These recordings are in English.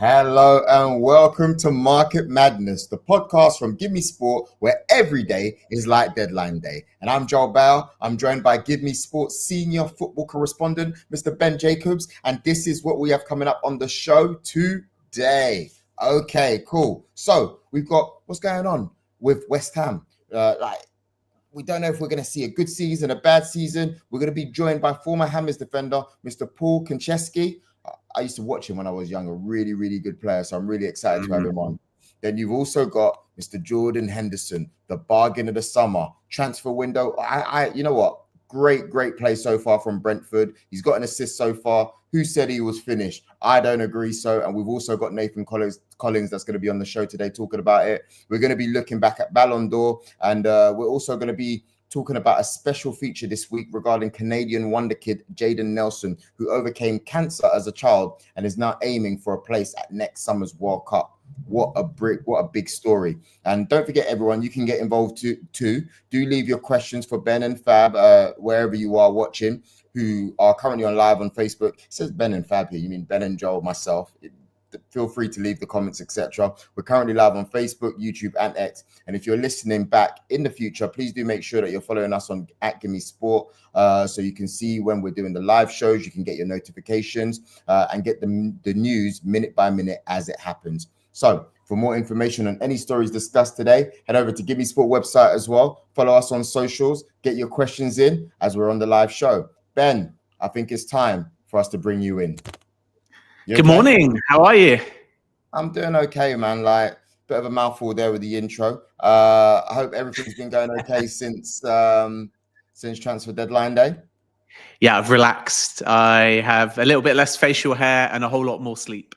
Hello and welcome to Market Madness, the podcast from GiveMeSport, where every day is like deadline day. And I'm Joel Bell. I'm joined by GiveMeSport senior football correspondent, Mr. Ben Jacobs. And this is what we have coming up on the show today. Okay, cool. So we've got what's going on with West Ham. We don't know if we're going to see a good season, a bad season. We're going to be joined by former Hammers defender, Mr. Paul Konchesky. I used to watch him when I was young, a really, really good player. So I'm really excited to have him on. Then you've also got Mr. Jordan Henderson, the bargain of the summer, transfer window. You know what? Great play so far from Brentford. He's got an assist so far. Who said he was finished? I don't agree so. And we've also got Nathan Collins that's going to be on the show today talking about it. We're going to be looking back at Ballon d'Or, and we're also going to be talking about a special feature this week regarding Canadian wonder kid Jayden Nelson, who overcame cancer as a child and is now aiming for a place at next summer's World Cup. What a big story. And don't forget, everyone, you can get involved too. Do leave your questions for Ben and Fab wherever you are watching, who are currently on live on Facebook. It says Ben and Fab here. You mean Ben and Joel, myself. Feel free to leave the comments, etc. We're currently live on Facebook, YouTube, and X. And if you're listening back in the future, please do make sure that you're following us on at GiveMeSport, so you can see when we're doing the live shows. You can get your notifications and get the news minute by minute as it happens. So for more information on any stories discussed today, head over to GiveMeSport website as well. Follow us on socials. Get your questions in as we're on the live show. Ben, I think it's time for us to bring you in. Good morning. How are you? I'm doing okay, man. Like, bit of a mouthful there with the intro. I hope everything's been going okay since transfer deadline day. Yeah, I've relaxed. I have a little bit less facial hair and a whole lot more sleep.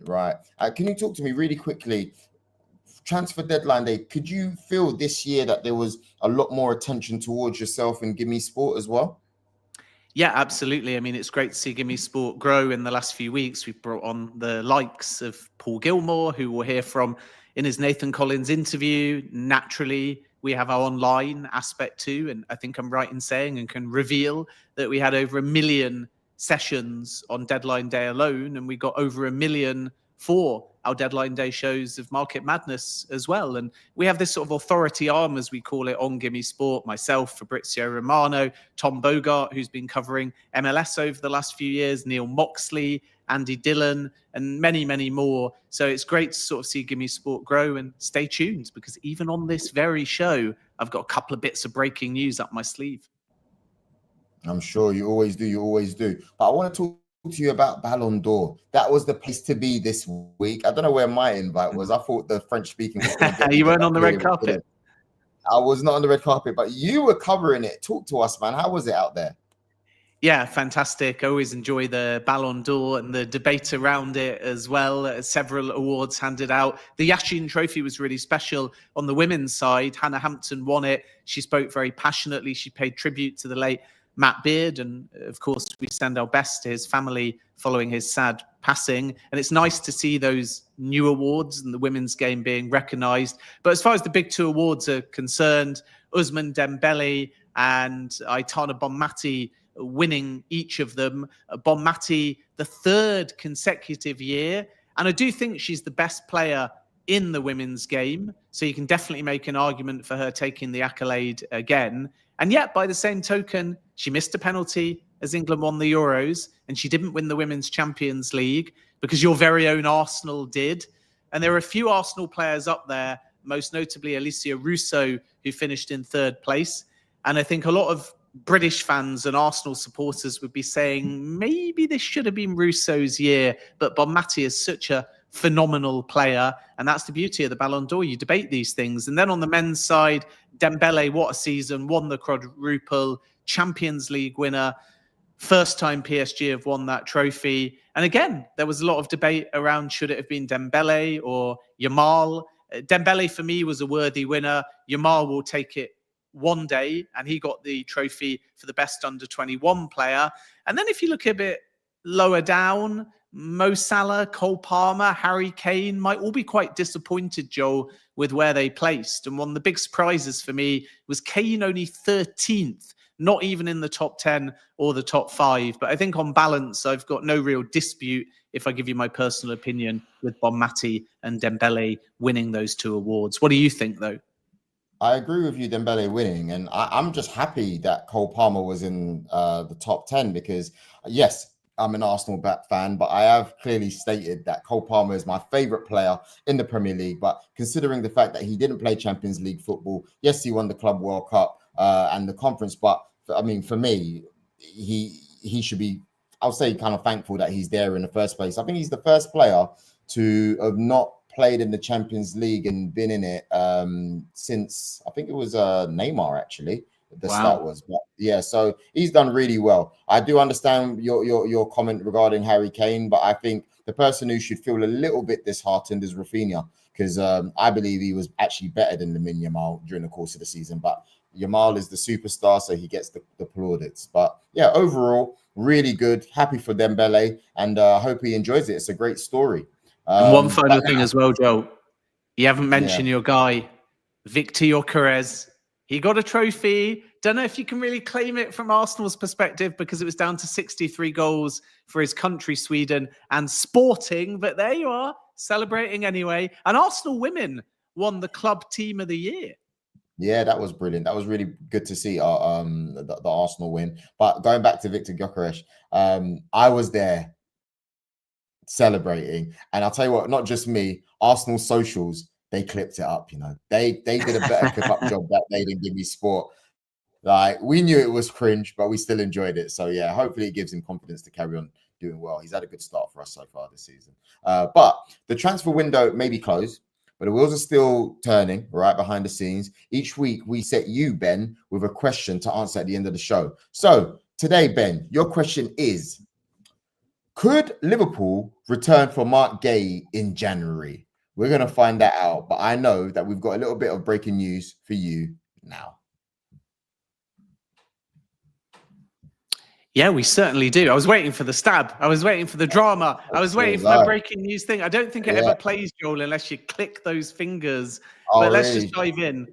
Right. Can you talk to me really quickly? Transfer deadline day. Could you feel this year that there was a lot more attention towards yourself and GiveMeSport as well? Yeah, absolutely. I mean, it's great to see GiveMeSport grow in the last few weeks. We've brought on the likes of Paul Gilmore, who we'll hear from in his Nathan Collins interview. Naturally, we have our online aspect too. And I think I'm right in saying and can reveal that we had over 1 million sessions on deadline day alone. And we got over 1 million for our deadline day shows of Market Madness as well. And we have this sort of authority arm, as we call it, on GiveMeSport. Myself, Fabrizio Romano, Tom Bogart, who's been covering MLS over the last few years, Neil Moxley, Andy Dillon, and many, many more. So it's great to sort of see GiveMeSport grow, and stay tuned, because even on this very show, I've got a couple of bits of breaking news up my sleeve. I'm sure you always do. But I want to talk to you about Ballon d'Or. That was the place to be this week. I don't know where my invite was. I thought the French speaking was going to get You weren't on the red carpet. I was not on the red carpet, but you were covering it. Talk to us, man. How was it out there? Yeah, fantastic. I always enjoy the Ballon d'Or and the debate around it as well. Several awards handed out. The Yashin Trophy was really special on the women's side. Hannah Hampton won it. She spoke very passionately. She paid tribute to the late Matt Beard, and of course we send our best to his family following his sad passing. And it's nice to see those new awards and the women's game being recognised. But as far as the big two awards are concerned, Ousmane Dembele and Aitana Bonmati winning each of them. Bonmati, the third consecutive year, and I do think she's the best player in the women's game, so you can definitely make an argument for her taking the accolade again. And yet, by the same token, she missed a penalty as England won the Euros, and she didn't win the Women's Champions League because your very own Arsenal did. And there are a few Arsenal players up there, most notably Alicia Russo, who finished in third place. And I think a lot of British fans and Arsenal supporters would be saying maybe this should have been Russo's year, but Bonmati is such a phenomenal player, and that's the beauty of the Ballon d'Or. You debate these things. And then on the men's side, Dembele, what a season, won the quadruple, Champions League winner, first time PSG have won that trophy. And again, there was a lot of debate around should it have been Dembele or Yamal. Dembele for me was a worthy winner. Yamal will take it one day, and he got the trophy for the best under-21 player. And then if you look a bit lower down, Mo Salah, Cole Palmer, Harry Kane might all be quite disappointed, Joel, with where they placed. And one of the big surprises for me was Kane only 13th. not even in the top 10 or the top 5. But I think on balance, I've got no real dispute, if I give you my personal opinion, with Bonmati and Dembele winning those 2 awards. What do you think, though? I agree with you, Dembele winning, and I'm just happy that Cole Palmer was in the top 10 because, yes, I'm an Arsenal fan, but I have clearly stated that Cole Palmer is my favourite player in the Premier League. But considering the fact that he didn't play Champions League football, yes, he won the Club World Cup and the conference, but I mean, for me, he should be, I'll say, kind of thankful that he's there in the first place. I think he's the first player to have not played in the Champions League and been in it since, I think it was Neymar, actually. The start was, but yeah, so he's done really well. I do understand your comment regarding Harry Kane, but I think the person who should feel a little bit disheartened is Rafinha, because I believe he was actually better than Lamine Yamal during the course of the season. But Yamal is the superstar, so he gets the plaudits. But yeah, overall, really good. Happy for Dembele, and I hope he enjoys it. It's a great story. And one final thing as well, Joe. You haven't mentioned your guy, Victor Gyökeres. He got a trophy. Don't know if you can really claim it from Arsenal's perspective because it was down to 63 goals for his country, Sweden, and Sporting. But there you are, celebrating anyway. And Arsenal women won the club team of the year. Yeah, that was brilliant. That was really good to see the Arsenal win. But going back to Victor Gyökeres, I was there celebrating, and I'll tell you what, not just me, Arsenal socials, they clipped it up. They did a better clip up job that they didn't give me sport. Like, we knew it was cringe, but we still enjoyed it. So yeah, hopefully it gives him confidence to carry on doing well. He's had a good start for us so far this season. But the transfer window may be closed, but the wheels are still turning right behind the scenes. Each week we set you, Ben, with a question to answer at the end of the show. So today, Ben, your question is, could Liverpool return for Mark Gay in January? We're going to find that out, but I know that we've got a little bit of breaking news for you now. Yeah, we certainly do. I was waiting for the stab. I was waiting for the drama. I was waiting for the breaking news thing. I don't think it ever plays, Joel, unless you click those fingers. But let's just dive in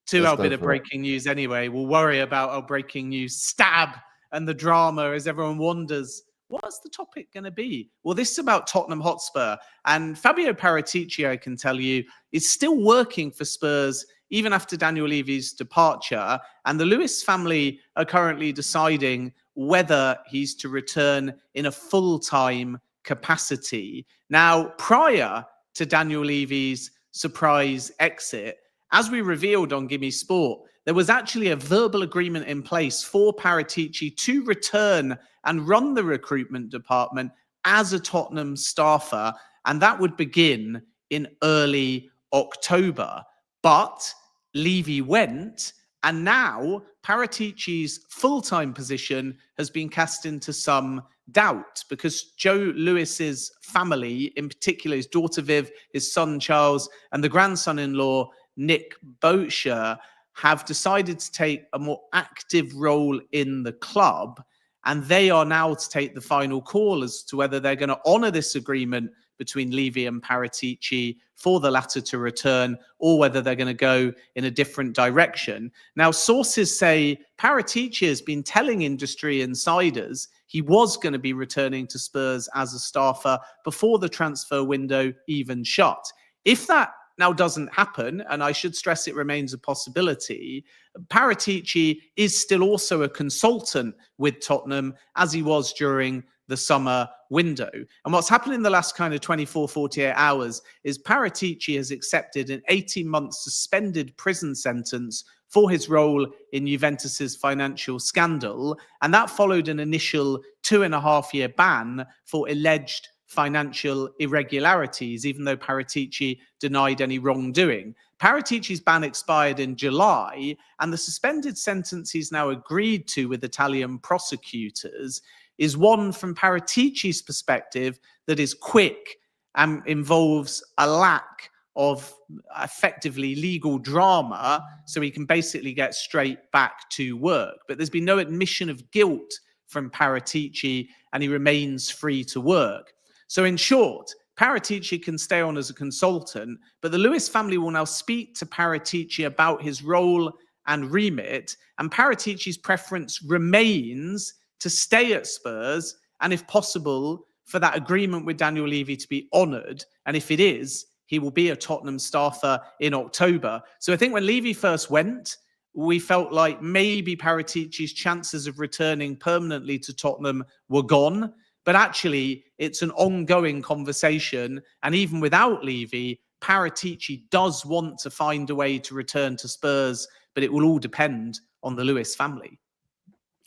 to our bit of breaking news anyway. We'll worry about our breaking news stab and the drama as everyone wonders, what's the topic going to be? Well, this is about Tottenham Hotspur. And Fabio Paratici, I can tell you, is still working for Spurs even after Daniel Levy's departure. And the Lewis family are currently deciding whether he's to return in a full-time capacity. Now, prior to Daniel Levy's surprise exit, as we revealed on GiveMeSport, there was actually a verbal agreement in place for Paratici to return and run the recruitment department as a Tottenham staffer, and that would begin in early October. But Levy went, and now Paratici's full-time position has been cast into some doubt because Joe Lewis's family, in particular his daughter Viv, his son Charles, and the grandson-in-law Nick Bocher, have decided to take a more active role in the club, and they are now to take the final call as to whether they're going to honour this agreement between Levy and Paratici for the latter to return, or whether they're going to go in a different direction. Now, sources say Paratici has been telling industry insiders he was going to be returning to Spurs as a staffer before the transfer window even shut. If that now doesn't happen, and I should stress it remains a possibility, Paratici is still also a consultant with Tottenham, as he was during the summer window. And what's happened in the last kind of 24, 48 hours is Paratici has accepted an 18-month suspended prison sentence for his role in Juventus's financial scandal. And that followed an initial 2.5-year ban for alleged financial irregularities, even though Paratici denied any wrongdoing. Paratici's ban expired in July, and the suspended sentence he's now agreed to with Italian prosecutors is one, from Paratici's perspective, that is quick and involves a lack of effectively legal drama, so he can basically get straight back to work. But there's been no admission of guilt from Paratici, and he remains free to work. So in short, Paratici can stay on as a consultant, but the Lewis family will now speak to Paratici about his role and remit. And Paratici's preference remains to stay at Spurs, and if possible, for that agreement with Daniel Levy to be honoured. And if it is, he will be a Tottenham staffer in October. So I think when Levy first went, we felt like maybe Paratici's chances of returning permanently to Tottenham were gone. But actually, it's an ongoing conversation. And even without Levy, Paratici does want to find a way to return to Spurs, but it will all depend on the Lewis family.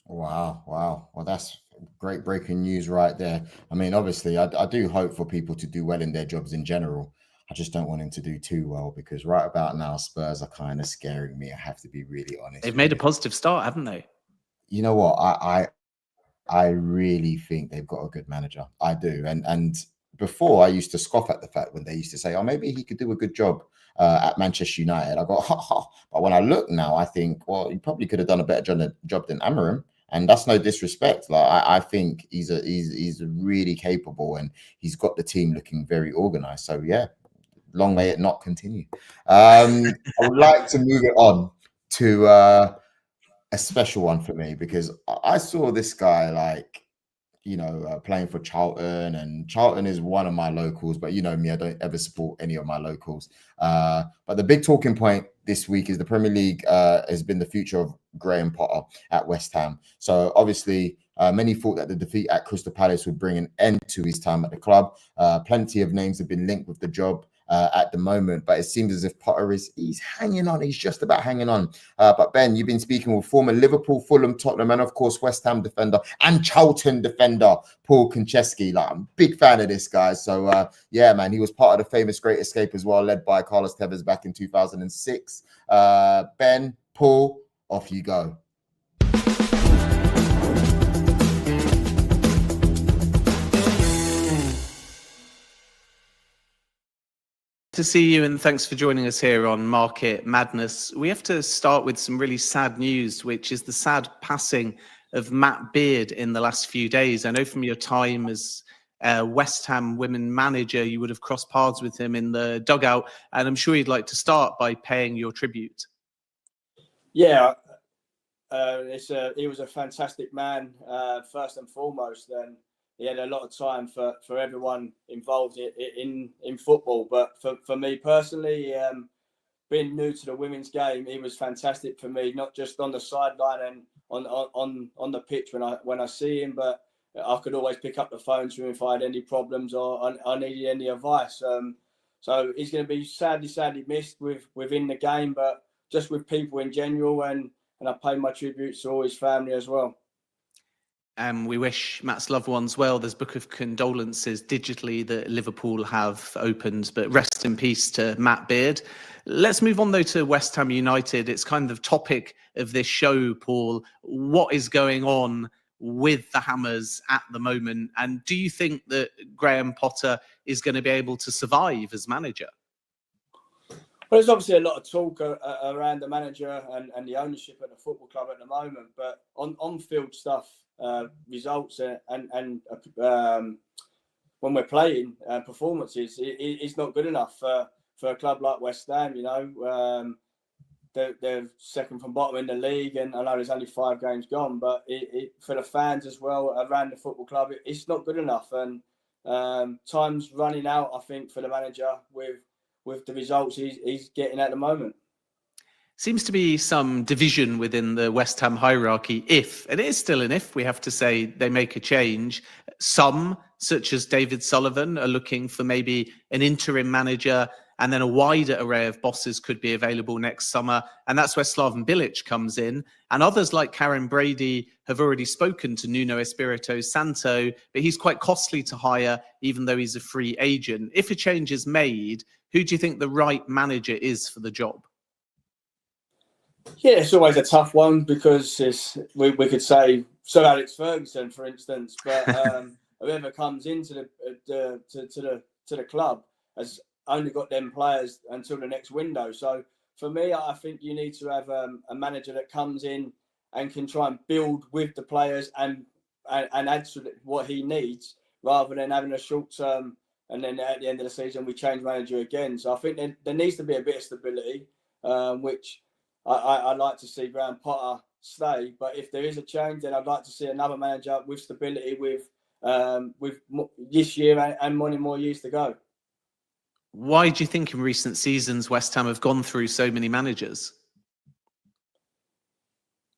Wow. Well, that's great breaking news right there. I mean, obviously, I do hope for people to do well in their jobs in general. I just don't want him to do too well, because right about now, Spurs are kind of scaring me. I have to be really honest. They've made a positive start, haven't they? You know what? I really think they've got a good manager. I do. And before, I used to scoff at the fact when they used to say, oh, maybe he could do a good job at Manchester United. I go, ha, ha. But when I look now, I think, well, he probably could have done a better job than Amorim. And that's no disrespect. Like I think he's really capable, and he's got the team looking very organized. So yeah, long may it not continue. I would like to move it on to a special one for me, because I saw this guy, like, playing for Charlton, and Charlton is one of my locals, but you know me, I don't ever support any of my locals. But the big talking point this week is the Premier League has been the future of Graham Potter at West Ham. So obviously, many thought that the defeat at Crystal Palace would bring an end to his time at the club. Plenty of names have been linked with the job at the moment, but it seems as if Potter he's hanging on. He's just about hanging on. But Ben, you've been speaking with former Liverpool, Fulham, Tottenham, and of course West Ham defender and Charlton defender Paul Konchesky. Like, I'm a big fan of this guy. So yeah, man, he was part of the famous Great Escape as well, led by Carlos Tevez back in 2006. Ben, Paul, off you go. To see you, and thanks for joining us here on Market Madness. We have to start with some really sad news, which is the sad passing of Matt Beard in the last few days. I know from your time as West Ham women manager, you would have crossed paths with him in the dugout, and I'm sure you'd like to start by paying your tribute. Yeah, he was a fantastic man, first and foremost, and he had a lot of time for everyone involved in football. But for me personally, being new to the women's game, he was fantastic for me, not just on the sideline and on the pitch when I see him, but I could always pick up the phone to him if I had any problems or I needed any advice. So he's going to be sadly missed within the game, but just with people in general, and I pay my tribute to all his family as well. We wish Matt's loved ones well. There's a book of condolences digitally that Liverpool have opened, but rest in peace to Matt Beard. Let's move on, though, to West Ham United. It's kind of the topic of this show, Paul. What is going on with the Hammers at the moment? And do you think that Graham Potter is going to be able to survive as manager? Well, there's obviously a lot of talk around the manager and the ownership at the football club at the moment, but on-field stuff, results and when we're playing performances, it's not good enough for a club like West Ham. They're second from bottom in the league, and I know there's only 5 games gone, but for the fans as well around the football club, it's not good enough, and time's running out, I think, for the manager with the results he's getting at the moment. Seems to be some division within the West Ham hierarchy if, and it is still an if, we have to say, they make a change. Some, such as David Sullivan, are looking for maybe an interim manager, and then a wider array of bosses could be available next summer. And that's where Slaven Bilic comes in. And others like Karen Brady have already spoken to Nuno Espirito Santo, but he's quite costly to hire, even though he's a free agent. If a change is made, who do you think the right manager is for the job? Yeah, it's always a tough one, because we could say Sir Alex Ferguson, for instance, but whoever comes into the club has only got them players until the next window. So for me, I think you need to have a manager that comes in and can try and build with the players and add to what he needs, rather than having a short term and then at the end of the season we change manager again. So I think there needs to be a bit of stability, which I'd like to see Graham Potter stay. But if there is a change, then I'd like to see another manager with stability, with this year and many more years to go. Why do you think in recent seasons West Ham have gone through so many managers?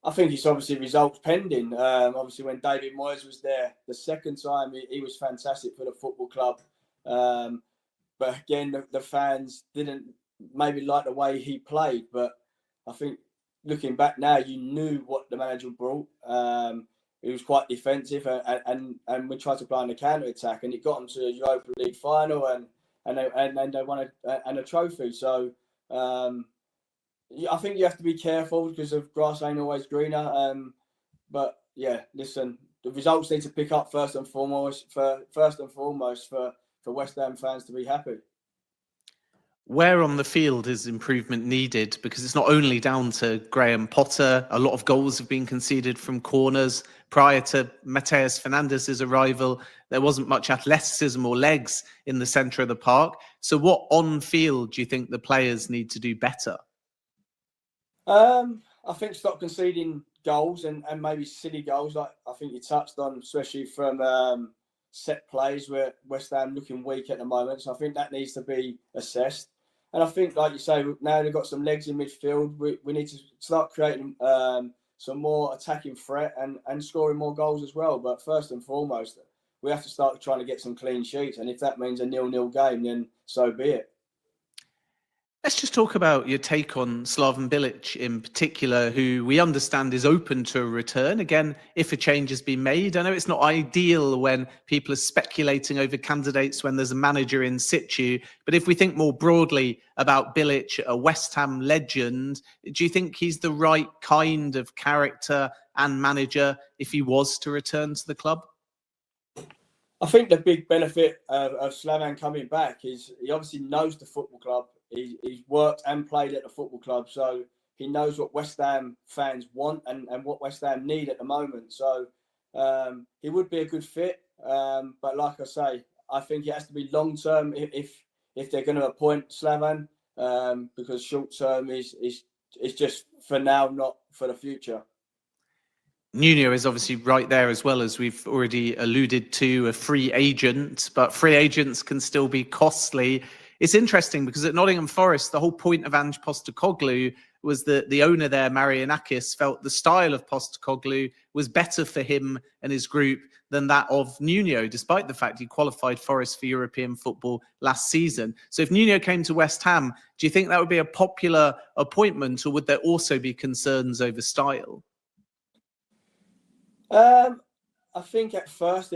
I think it's obviously results pending. Obviously, when David Moyes was there the second time, he was fantastic for the football club. But again, the fans didn't maybe like the way he played. But I think looking back now, you knew what the manager brought. He was quite defensive, and we tried to play on the counter attack, and it got them to the Europa League final, and they won a trophy. So I think you have to be careful because of grass ain't always greener. But yeah, listen, the results need to pick up first and foremost for West Ham fans to be happy. Where on the field is improvement needed? Because it's not only down to Graham Potter. A lot of goals have been conceded from corners. Prior to Mateus Fernandez's arrival, there wasn't much athleticism or legs in the centre of the park. So what on field do you think the players need to do better? I think stop conceding goals and maybe silly goals, like I think you touched on, especially from set plays where West Ham looking weak at the moment. So I think that needs to be assessed. And I think, like you say, now they've got some legs in midfield. We need to start creating some more attacking threat and scoring more goals as well. But first and foremost, we have to start trying to get some clean sheets. And if that means a 0-0 game, then so be it. Let's just talk about your take on Slaven Bilic in particular, who we understand is open to a return. Again, if a change has been made. I know it's not ideal when people are speculating over candidates when there's a manager in situ, but if we think more broadly about Bilic, a West Ham legend, do you think he's the right kind of character and manager if he was to return to the club? I think the big benefit of Slaven coming back is he obviously knows the football club. He's worked and played at the football club, so he knows what West Ham fans want and what West Ham need at the moment. So he would be a good fit. But like I say, I think it has to be long term if they're going to appoint Slaven, because short term is just for now, not for the future. Nuno is obviously right there as well, as we've already alluded to, a free agent, but free agents can still be costly. It's interesting because at Nottingham Forest, the whole point of Ange Postecoglou was that the owner there, Marianakis, felt the style of Postecoglou was better for him and his group than that of Nuno, despite the fact he qualified Forest for European football last season. So if Nuno came to West Ham, do you think that would be a popular appointment, or would there also be concerns over style? I think at first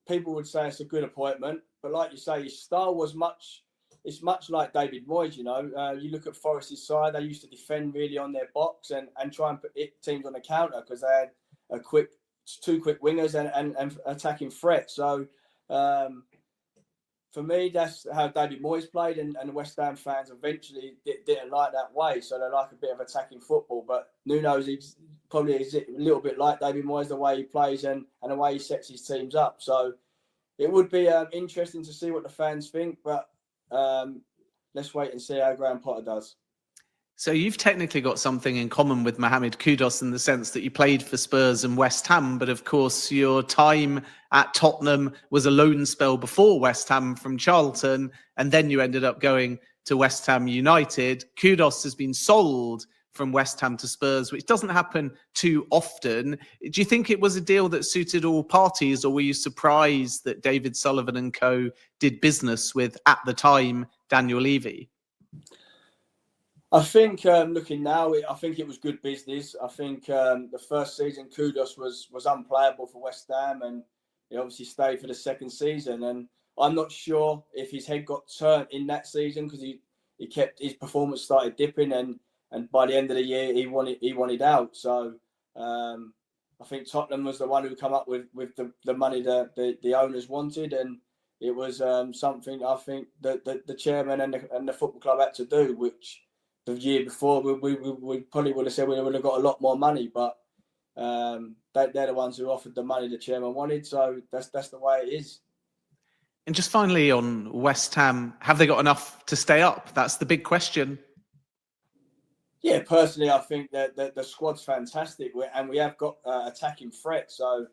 people would say it's a good appointment, but like you say, his style was much like David Moyes. You know, you look at Forest's side; they used to defend really on their box and try and put teams on the counter because they had two quick wingers and attacking threat. So for me, that's how David Moyes played, and the West Ham fans eventually didn't like that way. So they like a bit of attacking football. But Nuno's probably a little bit like David Moyes, the way he plays and the way he sets his teams up. So it would be interesting to see what the fans think, but let's wait and see how Graham Potter does. So you've technically got something in common with Mohamed Kudus in the sense that you played for Spurs and West Ham, but of course your time at Tottenham was a loan spell before West Ham from Charlton, and then you ended up going to West Ham United. Kudus has been sold from West Ham to Spurs, which doesn't happen too often. Do you think it was a deal that suited all parties, or were you surprised that David Sullivan and co did business with, at the time, Daniel Levy? I think looking now, I think it was good business. I think the first season Kudus was unplayable for West Ham, and he obviously stayed for the second season. And I'm not sure if his head got turned in that season because he kept his performance started dipping, and by the end of the year he wanted out. So I think Tottenham was the one who come up with the money that the owners wanted, and it was something I think that the chairman and the football club had to do, which the year before we probably would have said we would have got a lot more money, but they're the ones who offered the money the chairman wanted. So that's the way it is. And just finally on West Ham, have they got enough to stay up? That's the big question. Yeah, personally, I think that the squad's fantastic, and we have got attacking threat. So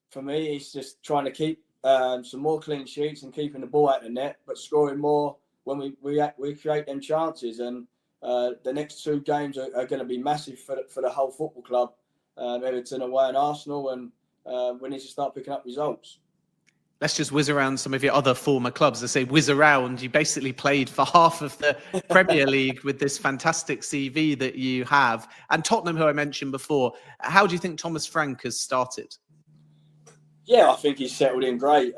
for me, it's just trying to keep some more clean sheets and keeping the ball out of the net, but scoring more when we create them chances. And the next two games are going to be massive for the whole football club. Everton away and Arsenal, and we need to start picking up results. Let's just whiz around some of your other former clubs. I say whiz around. You basically played for half of the Premier League with this fantastic CV that you have. And Tottenham, who I mentioned before, how do you think Thomas Frank has started? Yeah, I think he's settled in great.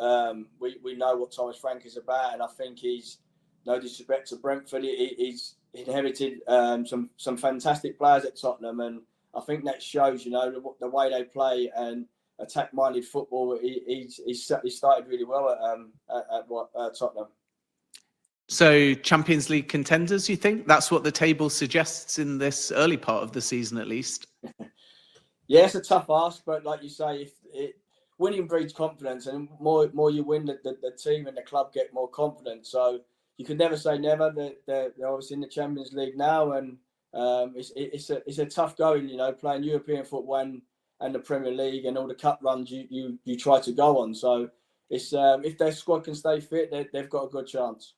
We know what Thomas Frank is about, and I think he's, no disrespect to Brentford, he's inherited some fantastic players at Tottenham, and I think that shows, the way they play and attack-minded football. He started really well at Tottenham. So Champions League contenders, you think? That's what the table suggests in this early part of the season, at least. Yeah, it's a tough ask, but like you say, winning breeds confidence, and more you win, the team and the club get more confident. So you could never say never. They're obviously in the Champions League now, and it's a tough going, playing European football and the Premier League and all the cup runs you try to go on. So it's if their squad can stay fit, they've got a good chance.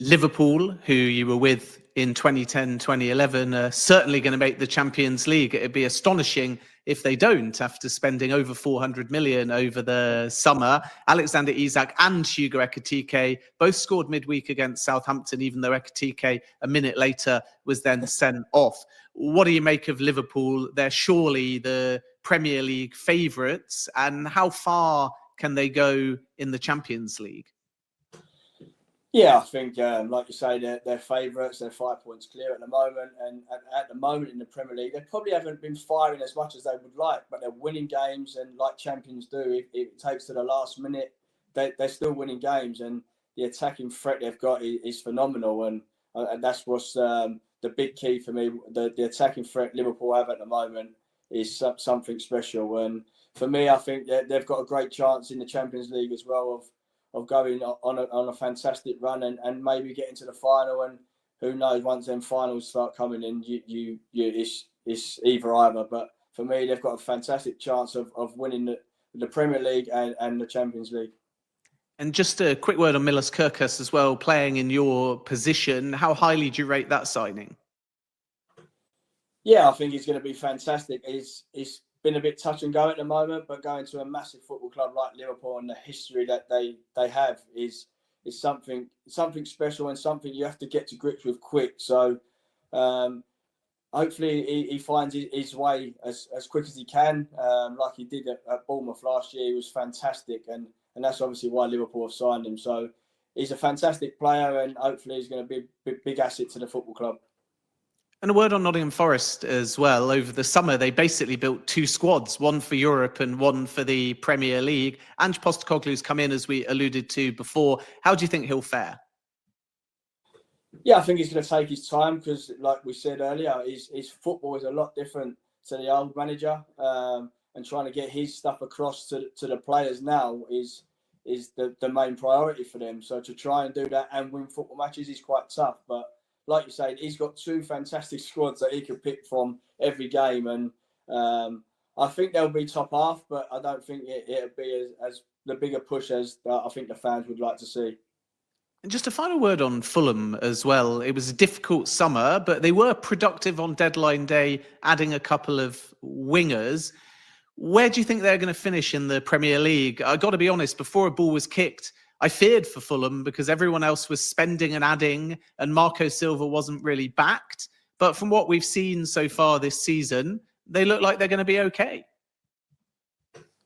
Liverpool, who you were with in 2010, 2011, are certainly going to make the Champions League. It'd be astonishing if they don't, after spending over 400 million over the summer. Alexander Isak and Hugo Ekitike both scored midweek against Southampton, even though Ekitike a minute later was then sent off. What do you make of Liverpool? They're surely the Premier League favourites. And how far can they go in the Champions League? Yeah, I think, like you say, they're favourites. They're 5 points clear at the moment. And at the moment in the Premier League, they probably haven't been firing as much as they would like, but they're winning games. And like champions do, if it takes to the last minute, they're still winning games. And the attacking threat they've got is phenomenal. And that's what's the big key for me. The attacking threat Liverpool have at the moment is something special. And for me, I think they've got a great chance in the Champions League as well of going on a fantastic run and maybe getting to the final. And who knows, once them finals start coming in, it's either. But for me, they've got a fantastic chance of winning the Premier League and the Champions League. And just a quick word on Milos Kerkez as well, playing in your position. How highly do you rate that signing? Yeah, I think he's going to be fantastic. He's been a bit touch and go at the moment, but going to a massive football club like Liverpool and the history that they have is something special and something you have to get to grips with quick. So hopefully he finds his way as quick as he can, like he did at Bournemouth last year. He was fantastic, and that's obviously why Liverpool have signed him. So he's a fantastic player, and hopefully he's going to be a big asset to the football club. And a word on Nottingham Forest as well. Over the summer, they basically built two squads, one for Europe and one for the Premier League. Ange Postecoglou's come in, as we alluded to before. How do you think he'll fare? Yeah, I think he's going to take his time because, like we said earlier, his football is a lot different to the old manager. And trying to get his stuff across to the players now is the main priority for them. So to try and do that and win football matches is quite tough. But like you say, he's got two fantastic squads that he can pick from every game. And I think they'll be top half, but I don't think it'll be as the bigger push as I think the fans would like to see. And just a final word on Fulham as well. It was a difficult summer, but they were productive on deadline day, adding a couple of wingers. Where do you think they're going to finish in the Premier League? I got to be honest, before a ball was kicked, I feared for Fulham because everyone else was spending and adding, and Marco Silva wasn't really backed. But from what we've seen so far this season, they look like they're going to be okay.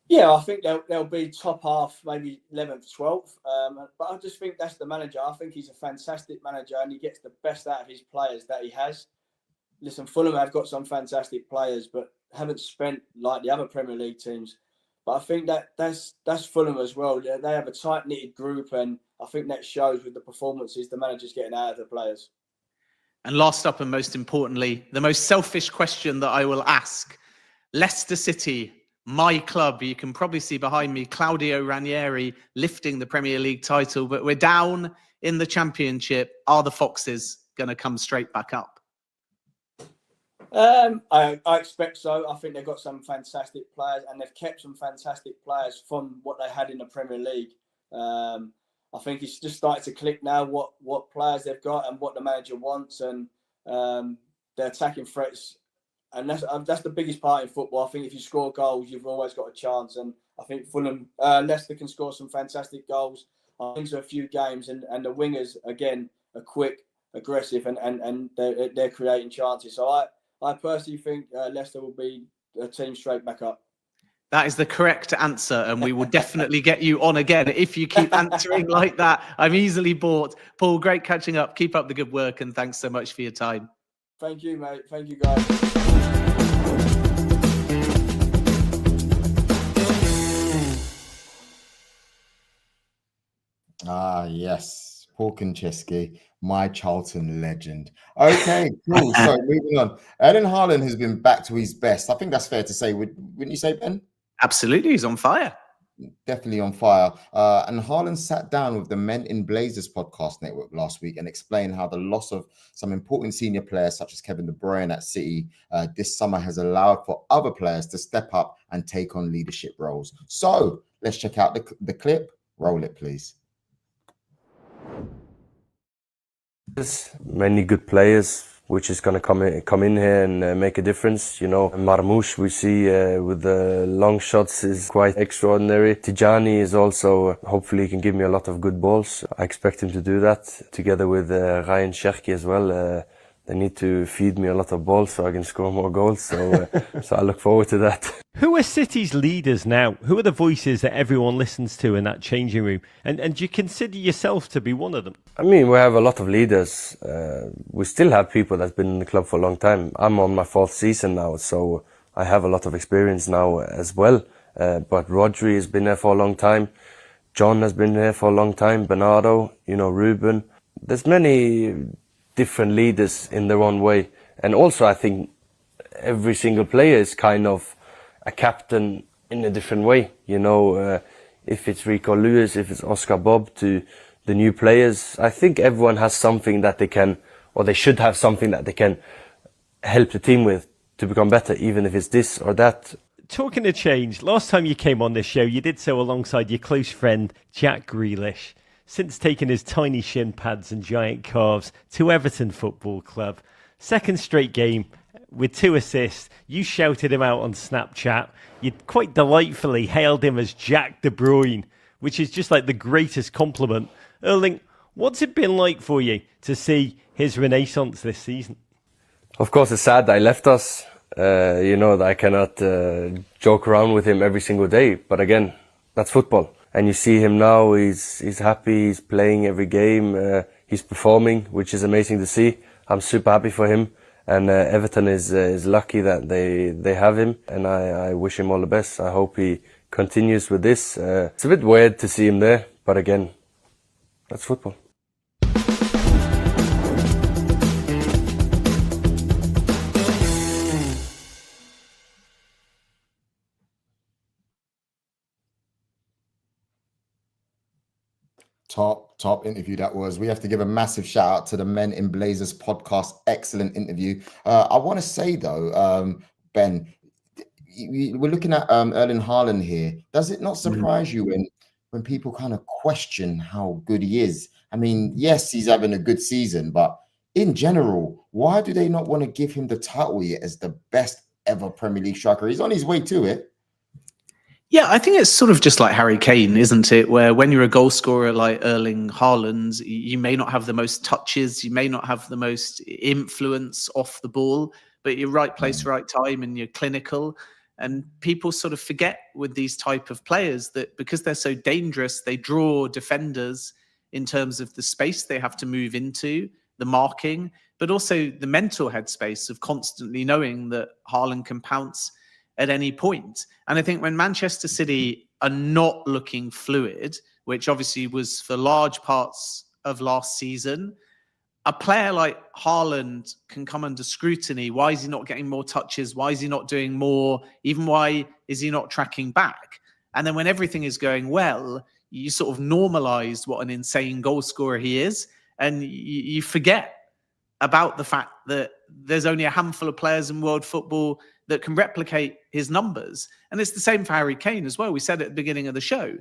Yeah, I think they'll be top half, maybe 11th, 12th. But I just think that's the manager. I think he's a fantastic manager and he gets the best out of his players that he has. Listen, Fulham have got some fantastic players, but haven't spent like the other Premier League teams. But I think that's Fulham as well. They have a tight-knitted group, and I think that shows with the performances the manager's getting out of the players. And last up, and most importantly, the most selfish question that I will ask. Leicester City, my club. You can probably see behind me Claudio Ranieri lifting the Premier League title, but we're down in the Championship. Are the Foxes going to come straight back up? I expect so. I think they've got some fantastic players, and they've kept some fantastic players from what they had in the Premier League. I think it's just started to click now what players they've got and what the manager wants, and their attacking threats. And that's the biggest part in football. I think if you score goals, you've always got a chance. And I think Fulham, Leicester can score some fantastic goals into a few games, and the wingers again are quick, aggressive, and they're creating chances. So I personally think Leicester will be a team straight back up. That is the correct answer, and we will definitely get you on again if you keep answering like that. I'm easily bought. Paul, great catching up. Keep up the good work, and thanks so much for your time. Thank you, mate. Thank you, guys. Ah, yes. Paul Konchesky, my Charlton legend. Okay, cool. So moving on. Erling Haaland has been back to his best. I think that's fair to say. Wouldn't you say, Ben? Absolutely. He's on fire. Definitely on fire. And Haaland sat down with the Men in Blazers podcast network last week and explained how the loss of some important senior players, such as Kevin De Bruyne at City, this summer has allowed for other players to step up and take on leadership roles. So let's check out the clip. Roll it, please. There's many good players which is going to come in here and make a difference. You know, Marmoush we see with the long shots is quite extraordinary. Tijani is also, hopefully he can give me a lot of good balls. I expect him to do that together with Ryan Cherki as well. They need to feed me a lot of balls so I can score more goals. So, so I look forward to that. Who are City's leaders now? Who are the voices that everyone listens to in that changing room? And do you consider yourself to be one of them? I mean, we have a lot of leaders. We still have people that's been in the club for a long time. I'm on my 4th season now, so I have a lot of experience now as well. But Rodri has been there for a long time. John has been there for a long time. Bernardo, you know, Ruben. There's many different leaders in their own way. And also I think every single player is kind of a captain in a different way. You know, if it's Rico Lewis, if it's Oscar Bob, to the new players, I think everyone has something that they can, or they should have something that they can help the team with to become better, even if it's this or that. Talking of change, last time you came on this show, you did so alongside your close friend, Jack Grealish. Since taking his tiny shin pads and giant calves to Everton Football Club, second straight game with 2 assists, you shouted him out on Snapchat. You quite delightfully hailed him as Jack De Bruyne, which is just like the greatest compliment. Erling, what's it been like for you to see his renaissance this season? Of course, it's sad that he left us. You know, that I cannot joke around with him every single day. But again, that's football. And you see him now, he's happy, he's playing every game, he's performing, which is amazing to see. I'm super happy for him. And Everton is lucky that they have him. And I wish him all the best. I hope he continues with this. It's a bit weird to see him there, but again, that's football. Top interview that was. We have to give a massive shout out to the Men in Blazers podcast. Excellent interview. I want to say though, Ben, we're looking at Erling Haaland here. Does it not surprise you when people kind of question how good he is? I mean, yes, he's having a good season, but in general, why do they not want to give him the title yet as the best ever Premier League striker? He's on his way to it. Yeah, I think it's sort of just like Harry Kane, isn't it? Where when you're a goal scorer like Erling Haaland, you may not have the most touches, you may not have the most influence off the ball, but you're right place, right time, and you're clinical. And people sort of forget with these type of players that because they're so dangerous, they draw defenders in terms of the space they have to move into, the marking, but also the mental headspace of constantly knowing that Haaland can pounce at any point. And I think when Manchester City are not looking fluid, which obviously was for large parts of last season, a player like Haaland can come under scrutiny. Why is he not getting more touches? Why is he not doing more? Even why is he not tracking back? And then when everything is going well, you sort of normalize what an insane goal scorer he is. And you forget about the fact that there's only a handful of players in world football that can replicate his numbers. And it's the same for Harry Kane as well. We said at the beginning of the show,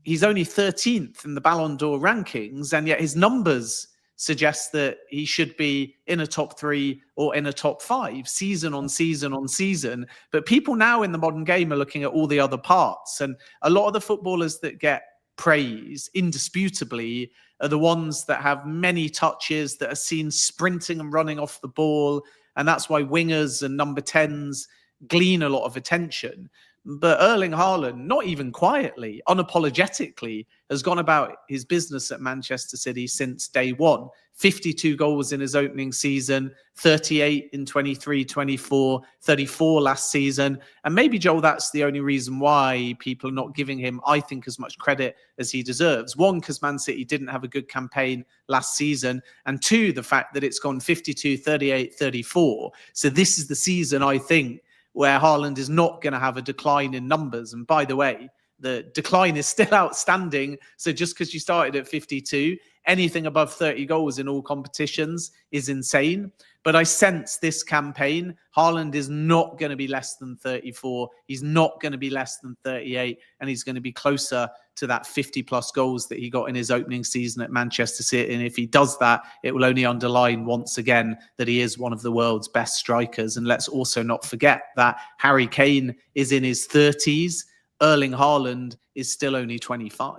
he's only 13th in the Ballon d'Or rankings, and yet his numbers suggest that he should be in a top 3 or in a top 5 season on season on season. But people now in the modern game are looking at all the other parts. And a lot of the footballers that get praise indisputably are the ones that have many touches, that are seen sprinting and running off the ball. And that's why wingers and number 10s glean a lot of attention. But Erling Haaland, not even quietly, unapologetically, has gone about his business at Manchester City since day one. 52 goals in his opening season, 38 in 23-24, 34 last season. And maybe, Joel, that's the only reason why people are not giving him, I think, as much credit as he deserves. One, because Man City didn't have a good campaign last season. And two, the fact that it's gone 52, 38, 34. So this is the season, I think, where Haaland is not going to have a decline in numbers. And by the way, the decline is still outstanding. So just because you started at 52, anything above 30 goals in all competitions is insane. But I sense this campaign, Haaland is not going to be less than 34. He's not going to be less than 38. And he's going to be closer to that 50 plus goals that he got in his opening season at Manchester City. And if he does that, it will only underline once again that he is one of the world's best strikers. And let's also not forget that Harry Kane is in his 30s. Erling Haaland is still only 25.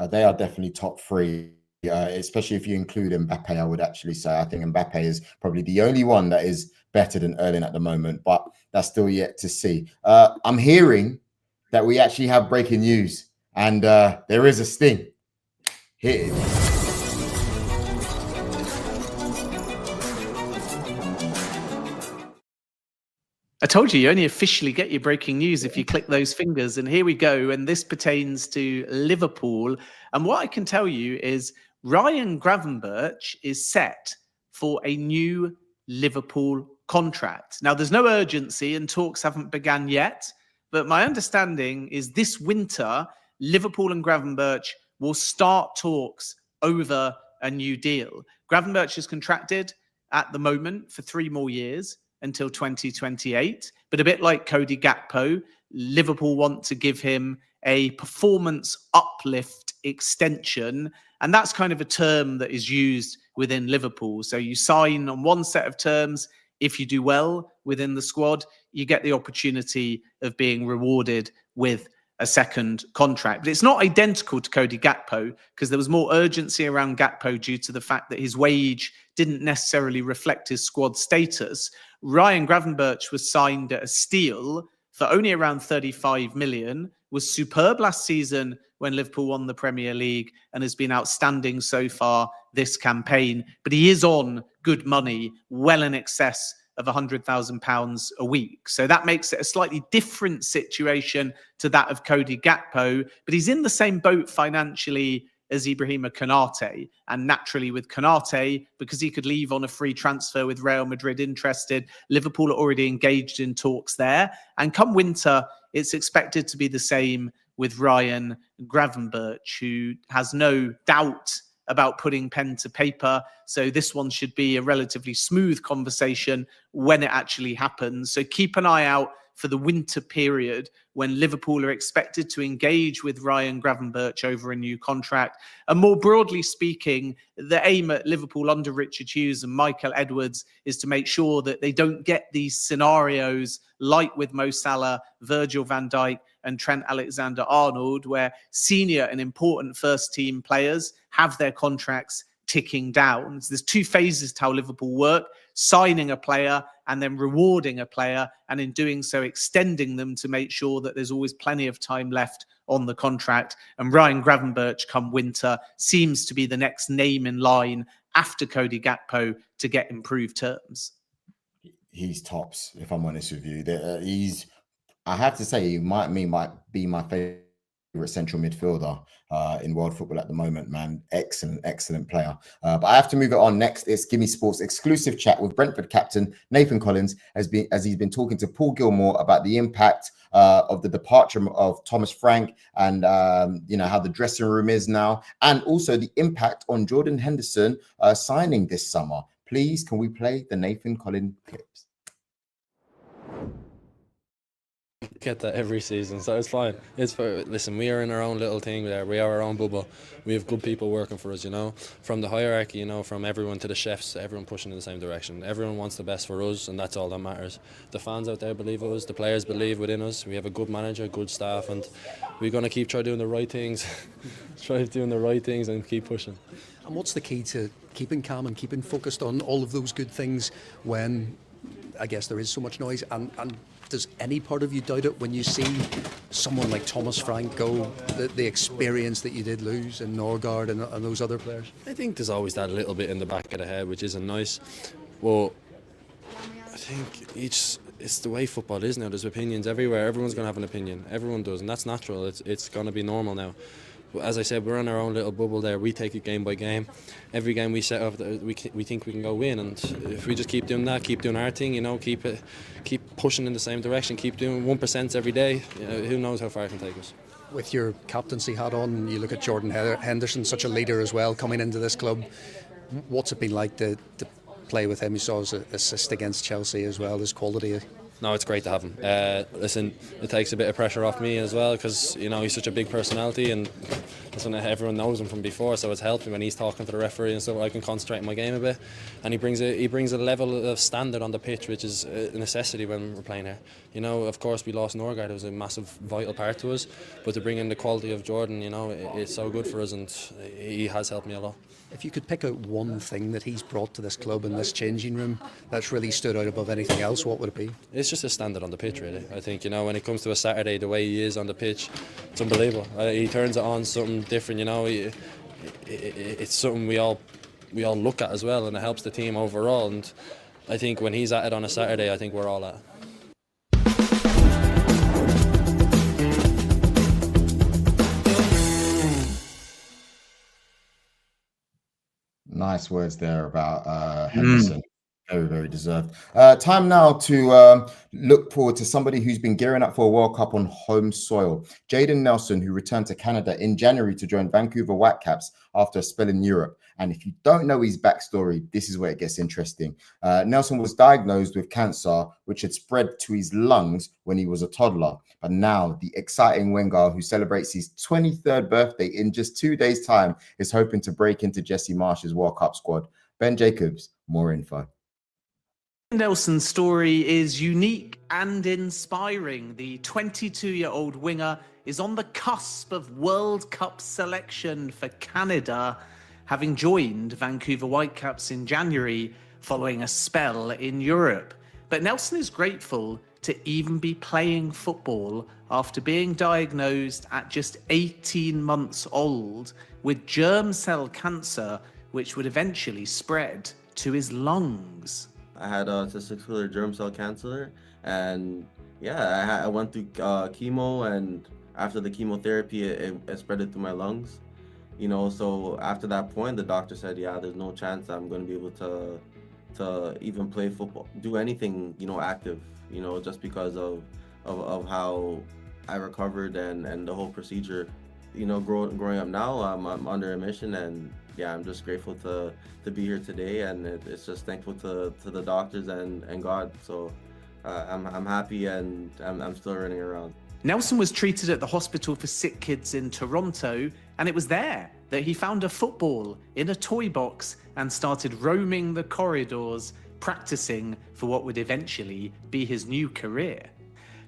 They are definitely top 3. Especially if you include Mbappe, I would actually say. I think Mbappe is probably the only one that is better than Erling at the moment, but that's still yet to see. I'm hearing that we actually have breaking news, and there is a sting. Here it is. I told you only officially get your breaking news if you click those fingers. And here we go. And this pertains to Liverpool. And what I can tell you is Ryan Gravenberch is set for a new Liverpool contract. Now, there's no urgency and talks haven't begun yet. But my understanding is this winter, Liverpool and Gravenberch will start talks over a new deal. Gravenberch is contracted at the moment for 3 more years, until 2028. But a bit like Cody Gakpo, Liverpool want to give him a performance uplift extension. And that's kind of a term that is used within Liverpool. So you sign on one set of terms. If you do well within the squad, you get the opportunity of being rewarded with a second contract. But it's not identical to Cody Gakpo, because there was more urgency around Gakpo due to the fact that his wage didn't necessarily reflect his squad status. Ryan Gravenberch was signed at a steal for only around 35 million, was superb last season when Liverpool won the Premier League, and has been outstanding so far this campaign. But he is on good money, well in excess of £100,000 a week. So that makes it a slightly different situation to that of Cody Gakpo, but he's in the same boat financially as Ibrahima Konate. And naturally with Konate, because he could leave on a free transfer with Real Madrid interested, Liverpool are already engaged in talks there. And come winter, it's expected to be the same with Ryan Gravenberch, who has no doubt about putting pen to paper. So this one should be a relatively smooth conversation when it actually happens. So keep an eye out for the winter period when Liverpool are expected to engage with Ryan Gravenberch over a new contract. And more broadly speaking, the aim at Liverpool under Richard Hughes and Michael Edwards is to make sure that they don't get these scenarios like with Mo Salah, Virgil van Dijk and Trent Alexander-Arnold, where senior and important first-team players have their contracts ticking down. So there's 2 phases to how Liverpool work: signing a player and then rewarding a player, and in doing so extending them to make sure that there's always plenty of time left on the contract. And Ryan Gravenberch come winter seems to be the next name in line after Cody Gakpo to get improved terms. He's tops, if I'm honest with you. I have to say, he might be my favorite central midfielder in world football at the moment, man. Excellent player. But I have to move it on. Next, it's GiveMeSport's exclusive chat with Brentford captain Nathan Collins, as he's been talking to Paul Gilmore about the impact of the departure of Thomas Frank, and how the dressing room is now, and also the impact on Jordan Henderson signing this summer. Please, can we play the Nathan Collins clips? Get that every season, so it's fine. Listen, we are in our own little thing there. We are our own bubble. We have good people working for us, from the hierarchy, from everyone to the chefs, everyone pushing in the same direction. Everyone wants the best for us, and that's all that matters. The fans out there believe in us, the players believe within us. We have a good manager, good staff, and we're going to keep doing the right things, and keep pushing. And what's the key to keeping calm and keeping focused on all of those good things when, I guess, there is so much noise? And does any part of you doubt it when you see someone like Thomas Frank go, the experience that you did lose in Norgard and those other players? I think there's always that little bit in the back of the head, which isn't nice. Well, I think it's the way football is now. There's opinions everywhere. Everyone's going to have an opinion. Everyone does, and that's natural. It's going to be normal now. As I said, we're in our own little bubble there. We take it game by game. Every game we set up, we think we can go win, and if we just keep doing that, keep doing our thing, keep pushing in the same direction, keep doing 1% every day, who knows how far it can take us. With your captaincy hat on, you look at Jordan Henderson, such a leader as well, coming into this club. What's it been like to play with him? You saw his assist against Chelsea as well, his quality. No, it's great to have him. Listen, it takes a bit of pressure off me as well because he's such a big personality, and listen, everyone knows him from before, so it's helped me when he's talking to the referee and stuff. I can concentrate on my game a bit, and he brings a level of standard on the pitch which is a necessity when we're playing here. Of course we lost Norgard. It was a massive, vital part to us, but to bring in the quality of Jordan, it's so good for us, and he has helped me a lot. If you could pick out one thing that he's brought to this club and this changing room that's really stood out above anything else, what would it be? It's just a standard on the pitch, really. I think, when it comes to a Saturday, the way he is on the pitch, it's unbelievable. He turns it on something different, it's something we all look at as well, and it helps the team overall. And I think when he's at it on a Saturday, I think we're all at it. Nice words there about Henderson. Very, very deserved. Time now to look forward to somebody who's been gearing up for a World Cup on home soil. Jayden Nelson, who returned to Canada in January to join Vancouver Whitecaps after a spell in Europe. And if you don't know his backstory, this is where it gets interesting. Nelson was diagnosed with cancer, which had spread to his lungs when he was a toddler. But now the exciting Wenger, who celebrates his 23rd birthday in just 2 days' time, is hoping to break into Jesse Marsch's World Cup squad. Ben Jacobs, more info. Nelson's story is unique and inspiring. The 22-year-old winger is on the cusp of World Cup selection for Canada, having joined Vancouver Whitecaps in January following a spell in Europe. But Nelson is grateful to even be playing football after being diagnosed at just 18 months old with germ cell cancer, which would eventually spread to his lungs. I had testicular germ cell cancer, and I went through chemo, and after the chemotherapy, it spread it through my lungs. So after that point, the doctor said, there's no chance I'm going to be able to even play football, do anything, active, just because of how I recovered and the whole procedure. Growing up now, I'm under remission, and I'm just grateful to be here today, and it's just thankful to the doctors and God. So I'm happy, and I'm still running around. Nelson was treated at the Hospital for Sick Kids in Toronto, and it was there that he found a football in a toy box and started roaming the corridors, practicing for what would eventually be his new career.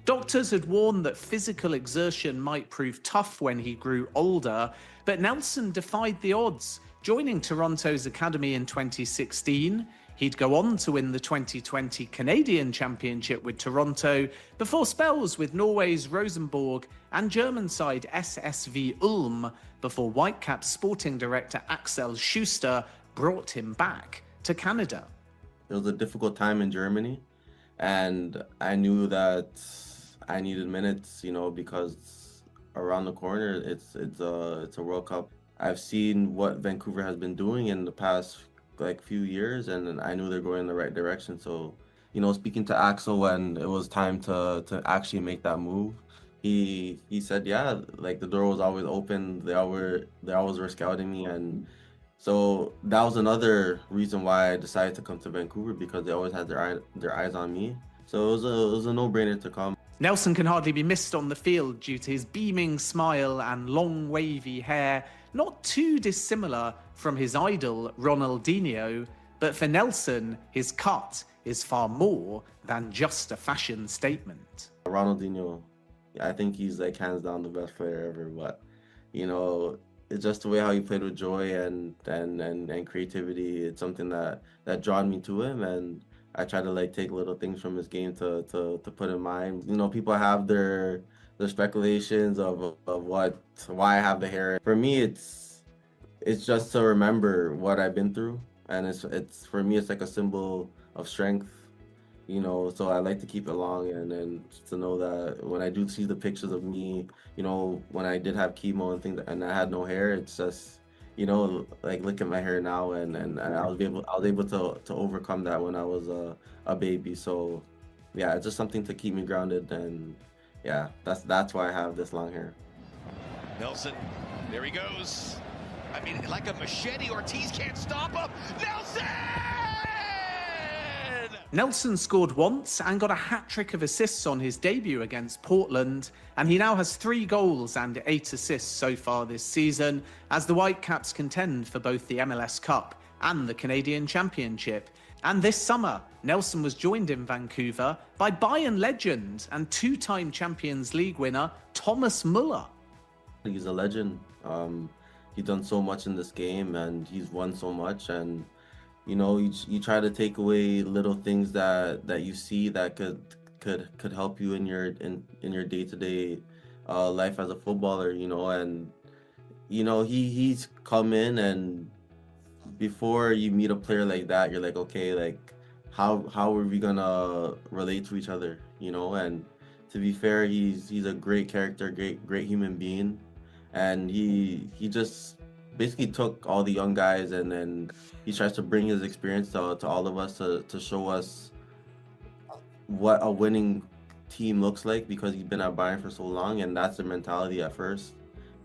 Doctors had warned that physical exertion might prove tough when he grew older, but Nelson defied the odds, joining Toronto's academy in 2016. He'd go on to win the 2020 Canadian Championship with Toronto before spells with Norway's Rosenborg and German side SSV Ulm before Whitecaps sporting director Axel Schuster brought him back to Canada. It was a difficult time in Germany, and I knew that I needed minutes, because around the corner it's a World Cup. I've seen what Vancouver has been doing in the past few years, and I knew they're going in the right direction. So, speaking to Axel when it was time to actually make that move, he said, the door was always open. They always were scouting me, and So that was another reason why I decided to come to Vancouver, because they always had their eyes on me. So it was a no-brainer to come. Nelson can hardly be missed on the field due to his beaming smile and long wavy hair, not too dissimilar from his idol Ronaldinho, but for Nelson, his cut is far more than just a fashion statement. Ronaldinho, I think he's like hands down the best player ever, but you know, it's just the way how he played with joy and creativity. It's something that drawn me to him, and I try to like take little things from his game to put in mind. You know, people have their speculations of why I have the hair. For me, it's just to remember what I've been through, and it's for me, it's like a symbol of strength. You know, so I like to keep it long, and then to know that when I do see the pictures of me, you know, when I did have chemo and things, and I had no hair, it's just, you know, like look at my hair now, and I was able to overcome that when I was a baby. So yeah, it's just something to keep me grounded, and yeah, that's why I have this long hair. Nelson, there he goes. I mean, like a machete, Ortiz can't stop him. Nelson scored once and got a hat-trick of assists on his debut against Portland, and he now has 3 goals and 8 assists so far this season as the Whitecaps contend for both the MLS Cup and the Canadian Championship. And this summer, Nelson was joined in Vancouver by Bayern legend and 2-time Champions League winner Thomas Müller. He's a legend. He's done so much in this game, and he's won so much, and you know, you try to take away little things that you see that could help you in your day-to-day life as a footballer, you know. And you know, he's come in, and before you meet a player like that, you're like, okay, like how are we gonna relate to each other, you know? And to be fair, he's a great character, great human being, and he just basically took all the young guys, and then he tries to bring his experience to all of us to show us what a winning team looks like, because he's been at Bayern for so long, and that's the mentality at first,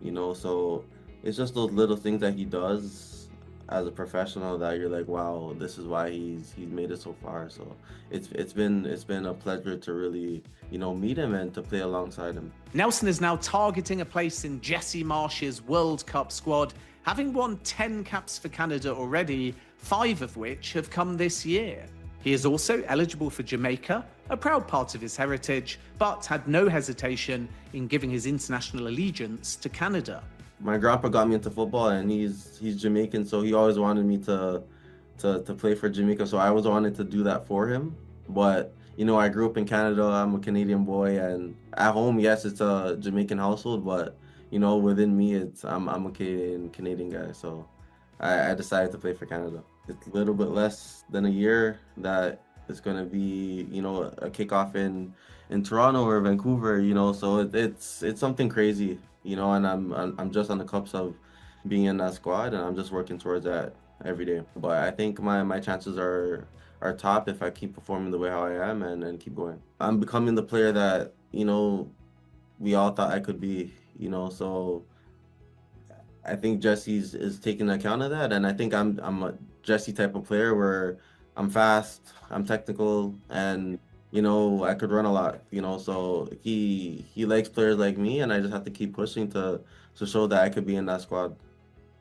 you know. So it's just those little things that he does as a professional that you're like, wow, this is why he's made it so far. So it's been a pleasure to really, you know, meet him and to play alongside him. Nelson is now targeting a place in Jesse Marsch's World Cup squad, having won 10 caps for Canada already, 5 of which have come this year. He is also eligible for Jamaica, a proud part of his heritage, but had no hesitation in giving his international allegiance to Canada. My grandpa got me into football, and he's Jamaican, so he always wanted me to play for Jamaica, so I always wanted to do that for him. But you know, I grew up in Canada, I'm a Canadian boy, and at home, yes, it's a Jamaican household, but you know, within me, I'm a Canadian guy, so I decided to play for Canada. It's a little bit less than a year that it's gonna be, you know, a kickoff in Toronto or Vancouver, you know, so it's something crazy, you know, and I'm just on the cusp of being in that squad, and I'm just working towards that every day. But I think my chances are top if I keep performing the way how I am and keep going. I'm becoming the player that, you know, we all thought I could be. You know, so I think Jesse's is taking account of that, and I think I'm a Jesse type of player where I'm fast, I'm technical, and you know, I could run a lot. You know, so he likes players like me, and I just have to keep pushing to show that I could be in that squad.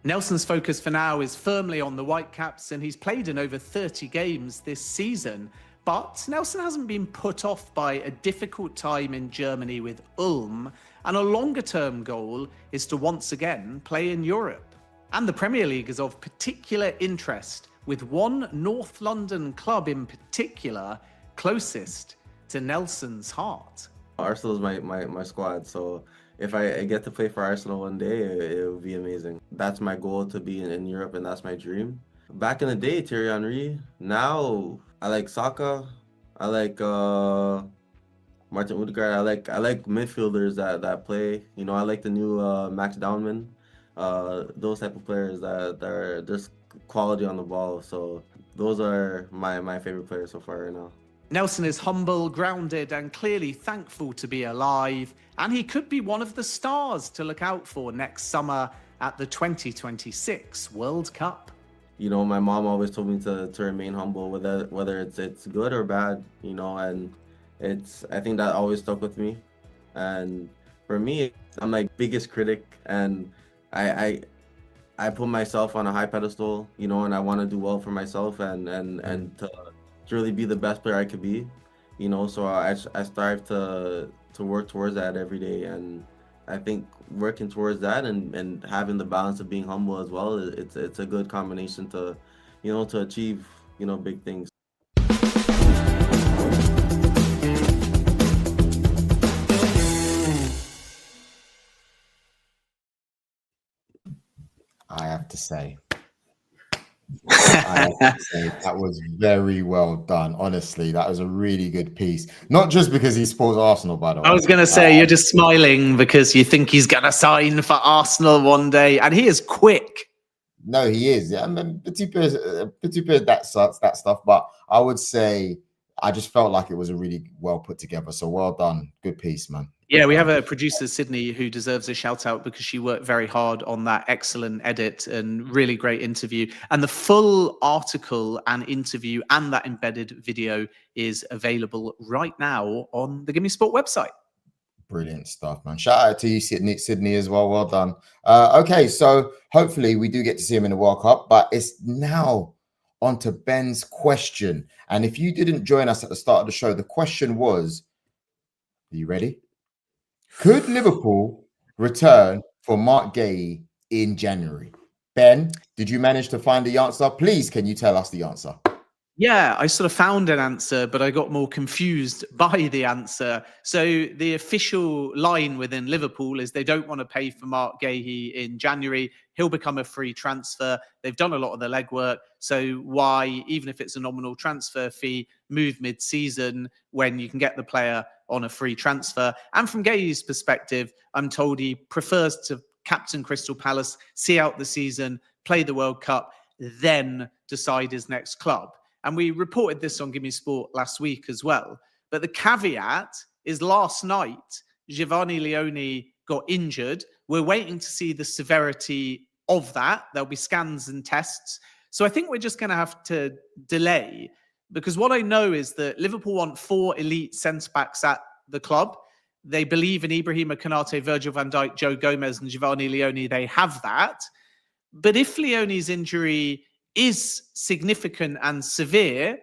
Nelson's focus for now is firmly on the Whitecaps, and he's played in over 30 games this season. But Nelson hasn't been put off by a difficult time in Germany with Ulm, and a longer-term goal is to once again play in Europe. And the Premier League is of particular interest, with one North London club in particular closest to Nelson's heart. Arsenal is my squad, so if I get to play for Arsenal one day, it will be amazing. That's my goal, to be in Europe, and that's my dream. Back in the day, Thierry Henry. Now I like Saka. I like Martin Odegaard. I like midfielders that play. You know, I like the new Max Downman. Those type of players that are just quality on the ball. So those are my favorite players so far right now. Nelson is humble, grounded, and clearly thankful to be alive, and he could be one of the stars to look out for next summer at the 2026 World Cup. You know, my mom always told me to remain humble, whether it's good or bad, you know, and I think that always stuck with me. And for me, I'm my biggest critic, and I put myself on a high pedestal, you know, and I want to do well for myself and to really be the best player I could be, you know. So I strive to work towards that every day, and I think working towards that and having the balance of being humble as well, it's a good combination to, you know, to achieve, you know, big things. I have to say, that was very well done. Honestly, that was a really good piece. Not just because he supports Arsenal, by the way. I was going to say, you're just smiling because you think he's going to sign for Arsenal one day, and he is quick. No, he is. Yeah, I mean, petit peu that stuff. But I would say I just felt like it was a really well put together. So well done. Good piece, man. Yeah, we have a producer, Sydney, who deserves a shout out because she worked very hard on that excellent edit and really great interview. And the full article and interview and that embedded video is available right now on the GiveMeSport website. Brilliant stuff, man. Shout out to you, Sydney, as well. Well done. Okay, so hopefully we do get to see him in the World Cup, but it's now on to Ben's question. And if you didn't join us at the start of the show, the question was, are you ready? Could Liverpool return for Marc Guéhi in January? Ben, did you manage to find the answer? Please, can you tell us the answer? Yeah, I sort of found an answer, but I got more confused by the answer. So the official line within Liverpool is they don't want to pay for Marc Guéhi in January. He'll become a free transfer. They've done a lot of the legwork. So why, even if it's a nominal transfer fee, move mid-season when you can get the player on a free transfer? And from Guéhi's perspective, I'm told he prefers to captain Crystal Palace, see out the season, play the World Cup, then decide his next club. And we reported this on GiveMeSport last week as well. But the caveat is last night, Giovanni Leone got injured. We're waiting to see the severity of that. There'll be scans and tests. So I think we're just going to have to delay, because what I know is that Liverpool want 4 elite centre-backs at the club. They believe in Ibrahima Konate, Virgil van Dijk, Joe Gomez, and Giovanni Leone. They have that. But if Leone's injury is significant and severe,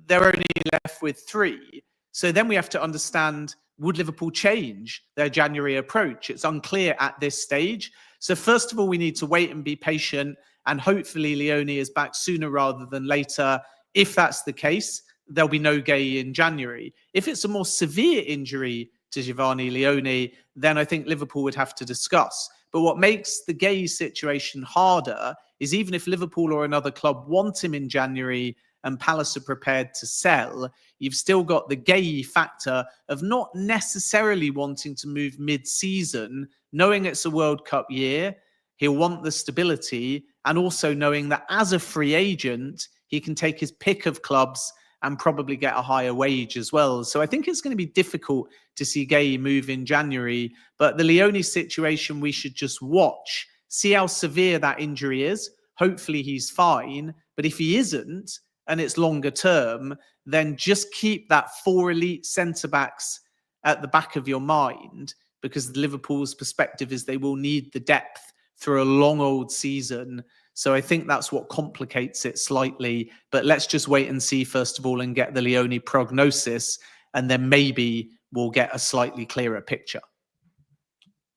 they're only left with 3. So then we have to understand, would Liverpool change their January approach? It's unclear at this stage. So first of all, we need to wait and be patient, and hopefully Leone is back sooner rather than later. If that's the case, there'll be no Guéhi in January. If it's a more severe injury to Giovanni Leone, then I think Liverpool would have to discuss. But what makes the Guéhi situation harder is even if Liverpool or another club want him in January and Palace are prepared to sell, you've still got the Guéhi factor of not necessarily wanting to move mid-season, knowing it's a World Cup year. He'll want the stability, and also knowing that as a free agent, he can take his pick of clubs and probably get a higher wage as well. So I think it's going to be difficult to see Guéhi move in January. But the Leone situation, we should just watch, see how severe that injury is. Hopefully he's fine. But if he isn't, and it's longer term, then just keep that 4 elite centre-backs at the back of your mind, because Liverpool's perspective is they will need the depth through a long old season. So I think that's what complicates it slightly. But let's just wait and see, first of all, and get the Leone prognosis, and then maybe we'll get a slightly clearer picture.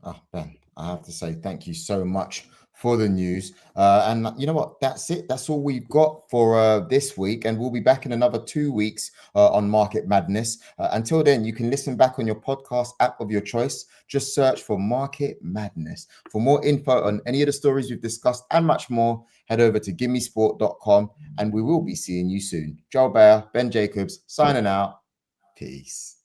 Oh, Ben, I have to say thank you so much for the news. And you know what? That's it. That's all we've got for this week. And we'll be back in another 2 weeks on Market Madness. Until then, you can listen back on your podcast app of your choice. Just search for Market Madness. For more info on any of the stories we've discussed and much more, head over to GiveMeSport.com, and we will be seeing you soon. Joel Bayer, Ben Jacobs, signing out. Peace.